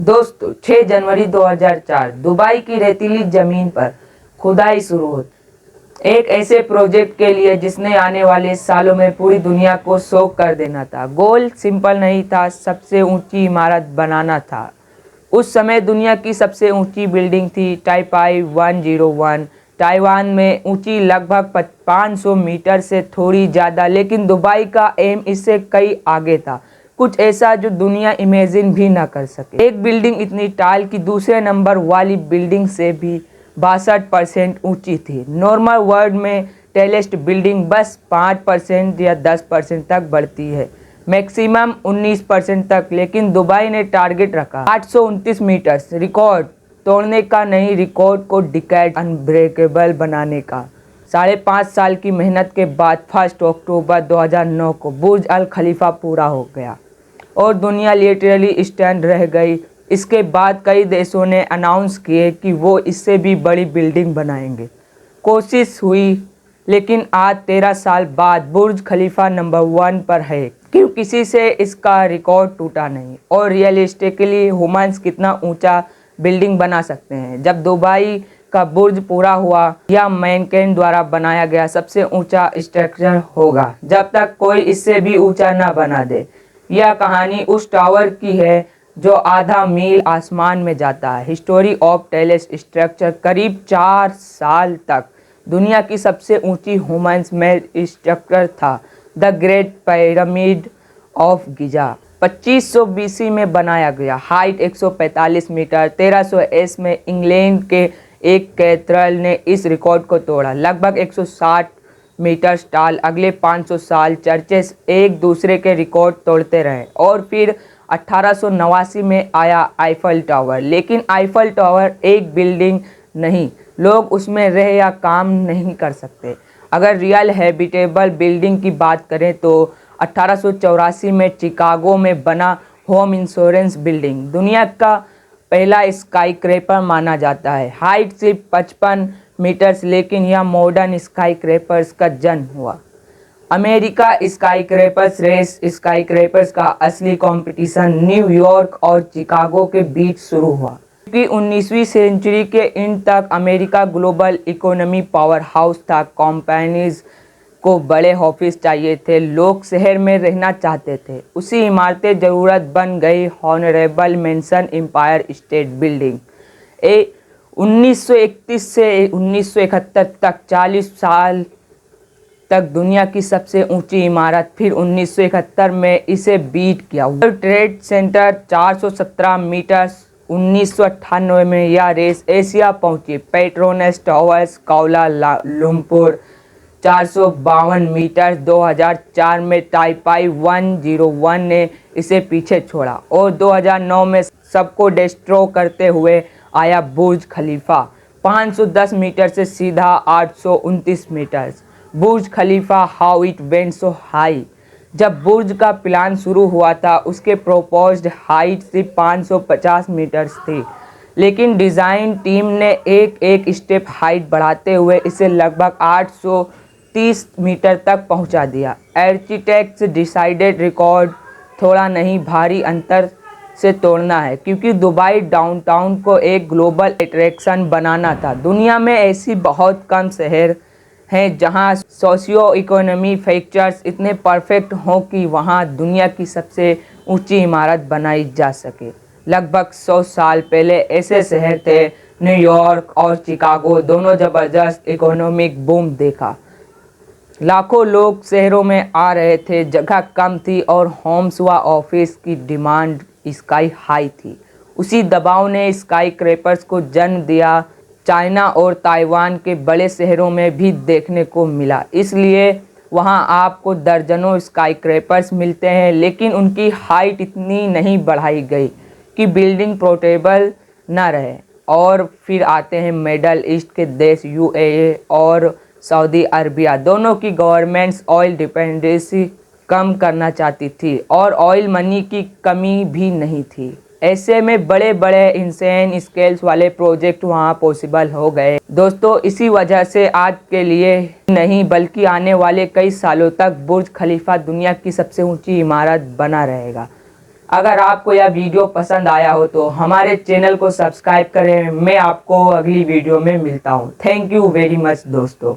दोस्तों 6 जनवरी 2004 दुबई की रेतीली जमीन पर खुदाई शुरू हुई। एक ऐसे प्रोजेक्ट के लिए जिसने आने वाले सालों में पूरी दुनिया को शॉक कर देना था। गोल सिंपल नहीं था, सबसे ऊंची इमारत बनाना था। उस समय दुनिया की सबसे ऊंची बिल्डिंग थी टाइपाई 101, ताइवान में ऊंची लगभग 500 मीटर से थोड़ी ज़्यादा, लेकिन दुबई का एम इससे कई आगे था। कुछ ऐसा जो दुनिया इमेजिन भी ना कर सके। एक बिल्डिंग इतनी टाल कि दूसरे नंबर वाली बिल्डिंग से भी 62% ऊंची थी। नॉर्मल वर्ल्ड में टेलेस्ट बिल्डिंग बस 5% या 10% तक बढ़ती है, मैक्सिमम 19% तक, लेकिन दुबई ने टारगेट रखा 829 मीटर, रिकॉर्ड तोड़ने का नहीं, रिकॉर्ड को डिकेड अनब्रेकेबल बनाने का। 5.5 साल की मेहनत के बाद 1 अक्टूबर 2009 को बुर्ज अल खलीफा पूरा हो गया और दुनिया लिटरली स्टैंड रह गई। इसके बाद कई देशों ने अनाउंस किए कि वो इससे भी बड़ी बिल्डिंग बनाएंगे। कोशिश हुई, लेकिन आज 13 साल बाद बुर्ज खलीफा नंबर 1 पर है, क्यों किसी से इसका रिकॉर्ड टूटा नहीं। और रियलिस्टिकली ह्यूमंस कितना ऊंचा बिल्डिंग बना सकते हैं। जब दुबई का बुर्ज पूरा हुआ, यह मैनकाइंड द्वारा बनाया गया सबसे ऊंचा स्ट्रक्चर होगा, जब तक कोई इससे भी ऊंचा ना बना दे। यह कहानी उस टावर की है जो आधा मील आसमान में जाता है। हिस्टोरी ऑफ टेलेस्ट स्ट्रक्चर करीब 4 साल तक दुनिया की सबसे ऊंची ह्यूमन्स मेड स्ट्रक्चर था, the great pyramid of Giza. 2500 BC में बनाया गया, हाइट 145 मीटर। 1300 एस में इंग्लैंड के एक कैथेड्रल ने इस रिकॉर्ड को तोड़ा, लगभग 160 मीटर टाल। अगले 500 साल चर्चेस एक दूसरे के रिकॉर्ड तोड़ते रहे और फिर 1889 में आया आईफल टावर। लेकिन आईफल टावर एक बिल्डिंग नहीं, लोग उसमें रह या काम नहीं कर सकते। अगर रियल हैबिटेबल बिल्डिंग की बात करें तो 1884 में चिकागो में बना होम इंश्योरेंस बिल्डिंग दुनिया का पहला स्काईक्रेपर माना जाता है। हाइट सिर्फ 55 मीटर्स, लेकिन यह मॉडर्न स्काईक्रेपर्स का जन्म हुआ। अमेरिका स्काईक्रेपर्स रेस, स्काईक्रेपर्स का असली कंपटीशन न्यूयॉर्क और चिकागो के बीच शुरू हुआ, क्योंकि 19वीं सेंचुरी के एंड तक America global economy power house था। कंपनीज को बड़े ऑफिस चाहिए थे, लोग शहर में रहना चाहते थे। उसी इमारतें ज़रूरत बन गई honourable mention Empire State building. 1931 से 1971 तक 40 साल तक दुनिया की सबसे ऊंची इमारत, फिर 1971 में इसे बीट किया। World trade centre 417 metre. 1998 में यह रेस एशिया पहुंची। Petronas Towers Kuala Lumpur 452 metre. 2004 में टाइपाई 101 ने इसे पीछे छोड़ा और 2009 में सबको डिस्ट्रॉय करते हुए आया बुर्ज खलीफा, 510 मीटर से सीधा 829 metre. Burj Khalifa, how it went so high. जब बुर्ज का प्लान शुरू हुआ था, उसके प्रोपोज्ड हाइट सिर्फ 550 मीटर्स थी, लेकिन डिज़ाइन टीम ने एक स्टेप हाइट बढ़ाते हुए इसे लगभग 830 मीटर तक पहुंचा दिया। आर्किटेक्ट्स डिसाइडेड रिकॉर्ड थोड़ा नहीं, भारी अंतर से तोड़ना है, क्योंकि दुबई डाउनटाउन को एक ग्लोबल अट्रैक्शन बनाना था। दुनिया में ऐसी बहुत कम शहर हैं जहां सोशियो इकोनॉमी फैक्टर्स इतने परफेक्ट हों कि वहां दुनिया की सबसे ऊंची इमारत बनाई जा सके। लगभग 100 साल पहले ऐसे शहर थे न्यूयॉर्क और चिकागो, दोनों ज़बरदस्त इकोनॉमिक बूम देखा। लाखों लोग शहरों में आ रहे थे, जगह कम थी और होम्स व ऑफिस की डिमांड स्काई हाई थी। उसी दबाव ने स्काई क्रेपर्स को जन्म दिया। चाइना और ताइवान के बड़े शहरों में भी देखने को मिला, इसलिए वहां आपको दर्जनों स्काई क्रेपर्स मिलते हैं, लेकिन उनकी हाइट इतनी नहीं बढ़ाई गई कि बिल्डिंग पोर्टेबल न रहे। और फिर आते हैं मिडल ईस्ट के देश यूएई और सऊदी अरबिया। दोनों की गवर्नमेंट्स ऑयल डिपेंडेंसी कम करना चाहती थी और ऑयल मनी की कमी भी नहीं थी। ऐसे में बड़े बड़े इंसेन स्केल्स वाले प्रोजेक्ट वहाँ पॉसिबल हो गए। दोस्तों, इसी वजह से आज के लिए नहीं बल्कि आने वाले कई सालों तक बुर्ज खलीफा दुनिया की सबसे ऊंची इमारत बना रहेगा। अगर आपको यह वीडियो पसंद आया हो तो हमारे चैनल को सब्सक्राइब करें। मैं आपको अगली वीडियो में मिलता हूँ। थैंक यू वेरी मच दोस्तों।